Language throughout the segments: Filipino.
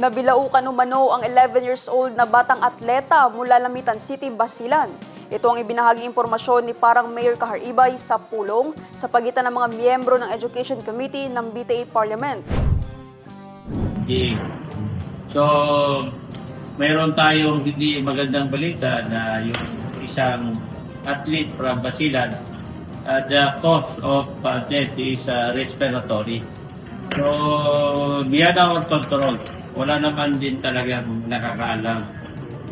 Nabilaukan umano ang 11 years old na batang atleta mula Lamitan City, Basilan. Ito ang ibinahaging impormasyon ni parang Mayor Kahar Ibay sa pulong sa pagitan ng mga miyembro ng Education Committee ng BTA Parliament. Okay. So, mayroon tayong hindi magandang balita na yung isang athlete from Basilan, the cause of death is respiratory. So, beyond our control. Wala naman din talagang nakakaalam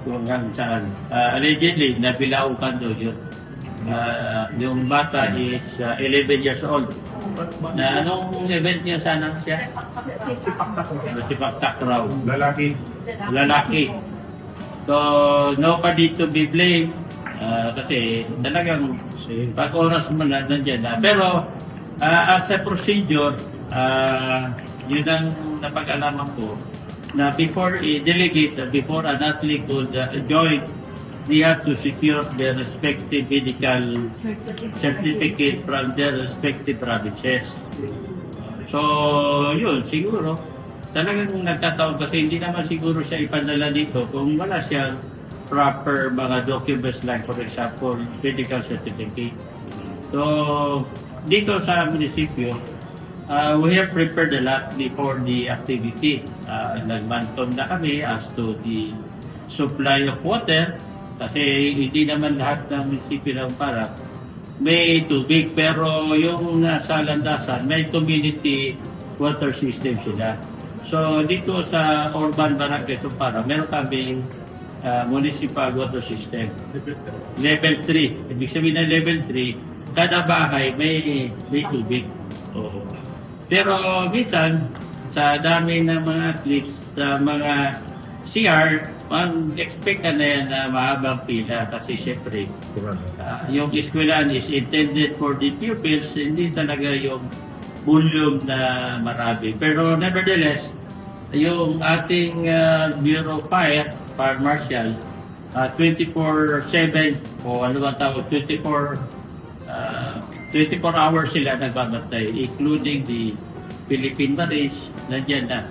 kung hanggang saan. Allegedly, nabilaukan doon yun. Yung bata is 11 years old. Na anong event niya sana siya? Sipak takraw. Lalaki. So, nobody to be blamed. Kasi talagang pag oras mo na nandiyan na. Pero as a procedure, yun ang napag-alaman ko na before a delegate, before an athlete could join, they have to secure their respective medical certificate from their respective provinces. So, yun, siguro, talagang nagkataon kasi hindi naman siguro siya ipadala dito kung wala siyang proper mga documents like, for example, medical certificate. So, dito sa munisipyo, we have prepared a lot before the activity. Nagmanton na kami as to the supply of water kasi hindi naman lahat ng munisipyo ng Para may tubig, pero yung nasa landasan may community water system sila. So dito sa urban barangay sa Para, meron kami municipal water system. Level 3. Ibig sabihin ng level 3, kada bahay may tubig. Oo. Pero minsan, sa dami ng mga athletes, sa mga CR, expect na yan na mahabang pila kasi syempre, yung eskwelahan is intended for the pupils, hindi talaga yung volume na marami. Pero nevertheless, yung ating Bureau of Fire Marshal, 24/7 o ano ba tawag, 24 hours sila nagbabantay, including the Philippine Marines, nandiyan na.